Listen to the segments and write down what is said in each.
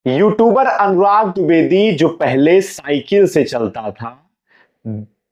YouTuber अनुराग द्विवेदी जो पहले cycle से चलता था,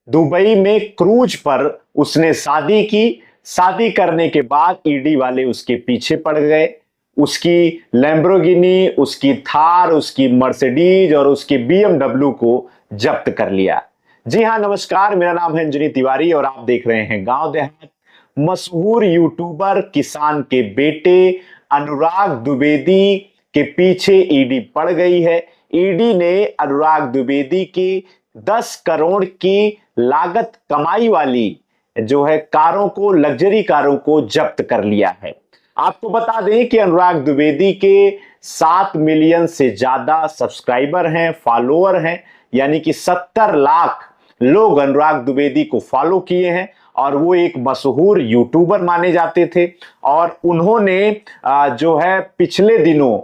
दुबई में क्रूज पर उसने शादी की। शादी करने के बाद ईडी वाले उसके पीछे पड़ गए। उसकी लैम्बोर्गिनी, उसकी थार, उसकी मर्सिडीज और उसकी बीएमडब्ल्यू को जब्त कर लिया। जी हां, नमस्कार, मेरा नाम है अंजनी तिवारी और आप देख रहे हैं गांव देहात। मशहूर यूट्यूबर किसान के बेटे अनुराग द्विवेदी के पीछे ईडी पड़ गई है। ईडी ने अनुराग द्विवेदी की 10 करोड़ की लागत कमाई वाली जो है कारों को, लग्जरी कारों को जब्त कर लिया है। आपको बता दें कि अनुराग द्विवेदी के 7 मिलियन से ज्यादा सब्सक्राइबर हैं, फॉलोअर हैं, यानी कि 70 लाख लोग अनुराग द्विवेदी को फॉलो किए हैं और वो एक मशहूर यूट्यूबर माने जाते थे। और उन्होंने जो है पिछले दिनों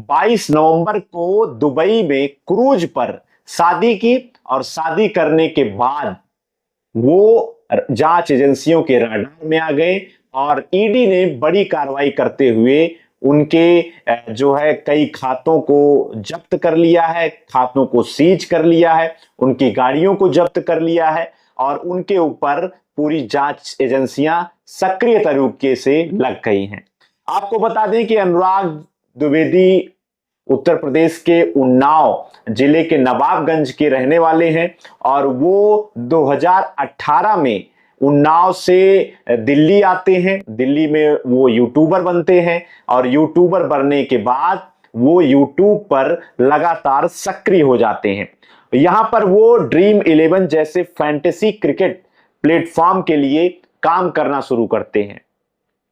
22 नवंबर को दुबई में क्रूज पर शादी की और शादी करने के बाद वो जांच एजेंसियों के रडार में आ गए और ईडी ने बड़ी कार्रवाई करते हुए उनके जो है कई खातों को जब्त कर लिया है, खातों को सीज कर लिया है, उनकी गाड़ियों को जब्त कर लिया है और उनके ऊपर पूरी जांच एजेंसियां सक्रिय तरीके से लग गई हैं। आपको बता दें कि अनुराग द्विवेदी उत्तर प्रदेश के उन्नाव जिले के नवाबगंज के रहने वाले हैं और वो 2018 में उन्नाव से दिल्ली आते हैं। दिल्ली में वो यूट्यूबर बनते हैं और यूट्यूबर बनने के बाद वो यूट्यूब पर लगातार सक्रिय हो जाते हैं। यहां पर वो ड्रीम 11 जैसे फैंटेसी क्रिकेट प्लेटफॉर्म के लिए काम करना शुरू करते हैं।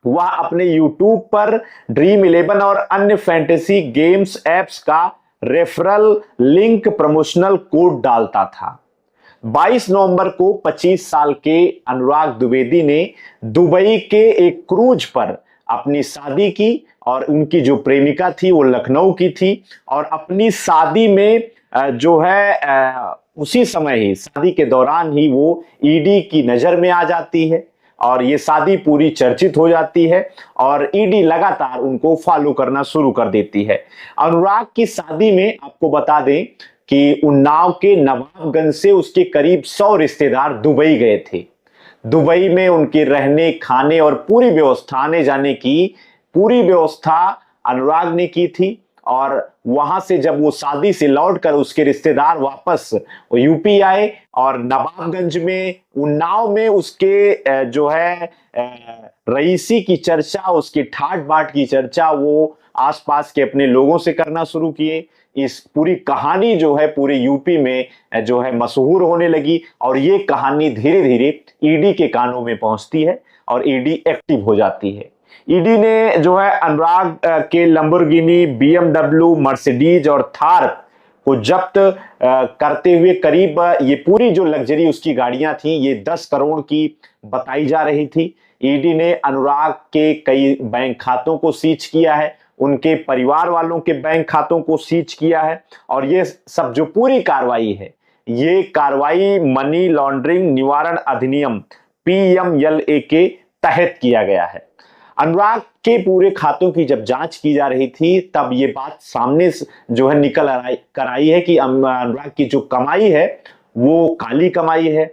वह अपने YouTube पर ड्रीम 11 और अन्य फैंटेसी गेम्स एप्स का रेफरल लिंक प्रमोशनल कोड डालता था। 22 नवंबर को 25 साल के अनुराग द्विवेदी ने दुबई के एक क्रूज पर अपनी शादी की और उनकी जो प्रेमिका थी वो लखनऊ की थी और अपनी शादी में जो है उसी समय ही, शादी के दौरान ही वो ईडी की नजर में आ जाती है और ये शादी पूरी चर्चित हो जाती है और ईडी लगातार उनको फॉलो करना शुरू कर देती है। अनुराग की शादी में आपको बता दें कि उन्नाव के नवाबगंज से उसके करीब 100 रिश्तेदार दुबई गए थे। दुबई में उनके रहने, खाने और पूरी व्यवस्था, आने जाने की पूरी व्यवस्था अनुराग ने की थी। और वहां से जब वो शादी से लौटकर उसके रिश्तेदार वापस यूपी आए और नवाबगंज में, उन्नाव में उसके जो है रईसी की चर्चा, उसकी ठाट बाट की चर्चा वो आसपास के अपने लोगों से करना शुरू किए। इस पूरी कहानी जो है पूरे यूपी में जो है मशहूर होने लगी और ये कहानी धीरे धीरे ईडी के कानों में पहुंचती है और ईडी एक्टिव हो जाती है। ईडी ने जो है अनुराग के लैम्बोर्गिनी, बीएमडब्ल्यू, मर्सिडीज और थार को जब्त करते हुए करीब ये पूरी जो लग्जरी उसकी गाड़ियां थी ये 10 करोड़ की बताई जा रही थी। ईडी ने अनुराग के कई बैंक खातों को सीज किया है, उनके परिवार वालों के बैंक खातों को सीज किया है और ये सब जो पूरी कार्रवाई है, ये कार्रवाई मनी लॉन्ड्रिंग निवारण अधिनियम पीएमएलए के तहत किया गया है। अनुराग के पूरे खातों की जब जांच की जा रही थी तब ये बात सामने जो है निकल कर आई है कि अनुराग की जो कमाई है वो काली कमाई है।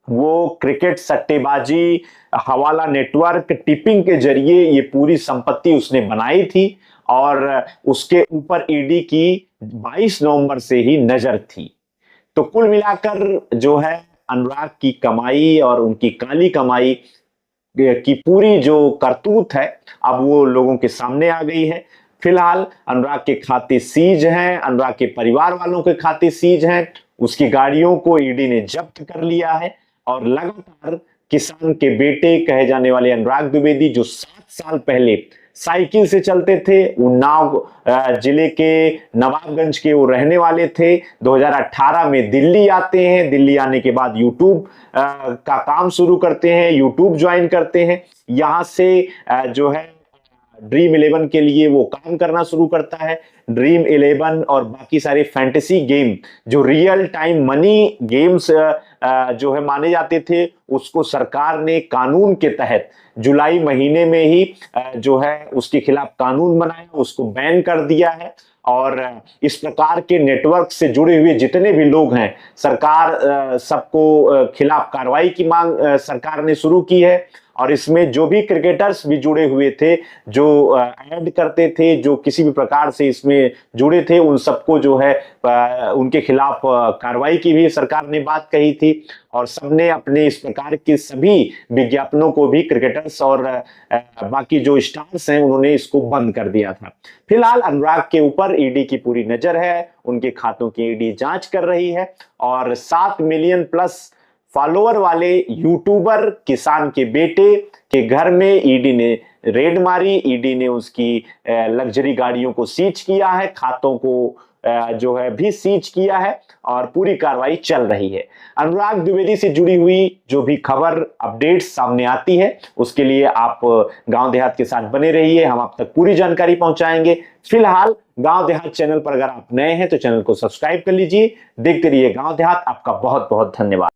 वो क्रिकेट, सट्टेबाजी, हवाला नेटवर्क, टिपिंग के जरिए ये पूरी संपत्ति उसने बनाई थी और उसके ऊपर ईडी की 22 नवंबर से ही नजर थी। तो कुल मिलाकर जो है अनुराग की कमाई और उनकी काली कमाई की पूरी जो करतूत है अब वो लोगों के सामने आ गई है। फिलहाल अनुराग के खाते सीज हैं, अनुराग के परिवार वालों के खाते सीज हैं, उसकी गाड़ियों को ईडी ने जब्त कर लिया है और लगातार किसान के बेटे कहे जाने वाले अनुराग द्विवेदी जो 7 साल पहले साइकिल से चलते थे, उन्नाव जिले के नवाबगंज के वो रहने वाले थे, 2018 में दिल्ली आते हैं। दिल्ली आने के बाद यूट्यूब का काम शुरू करते हैं, यूट्यूब ज्वाइन करते हैं। यहां से जो है ड्रीम 11 के लिए वो काम करना शुरू करता है। ड्रीम 11 और बाकी सारे फैंटेसी गेम जो रियल टाइम मनी गेम्स जो है माने जाते थे, उसको सरकार ने कानून के तहत जुलाई महीने में ही जो है उसके खिलाफ कानून बनाया, उसको बैन कर दिया है। और इस प्रकार के नेटवर्क से जुड़े हुए जितने भी लोग हैं, सरकार सबको खिलाफ कार्रवाई की मांग सरकार ने शुरू की है। और इसमें जो भी क्रिकेटर्स भी जुड़े हुए थे, जो ऐड करते थे, जो किसी भी प्रकार से इसमें जुड़े थे, उन सबको जो है उनके खिलाफ कार्रवाई की भी सरकार ने बात कही थी। और सबने अपने इस प्रकार के सभी विज्ञापनों को भी, क्रिकेटर्स और बाकी जो स्टार्स हैं, उन्होंने इसको बंद कर दिया था। फिलहाल अनुराग के ऊपर ईडी की पूरी नजर है, उनके खातों की ईडी जांच कर रही है। और 7 मिलियन प्लस फॉलोअर वाले यूट्यूबर किसान के बेटे के घर में ईडी ने रेड मारी। ईडी ने उसकी लग्जरी गाड़ियों को सीज किया है, खातों को जो है भी सीज किया है, और पूरी कार्रवाई चल रही है। अनुराग द्विवेदी से जुड़ी हुई जो भी खबर अपडेट्स सामने आती है, उसके लिए आप गांव देहात के साथ बने रहिए, हम आप तक पूरी जानकारी पहुंचाएंगे। फिलहाल गांव देहात चैनल पर अगर आप नए हैं तो चैनल को सब्सक्राइब कर लीजिए। देखते रहिए गांव देहात। आपका बहुत बहुत धन्यवाद।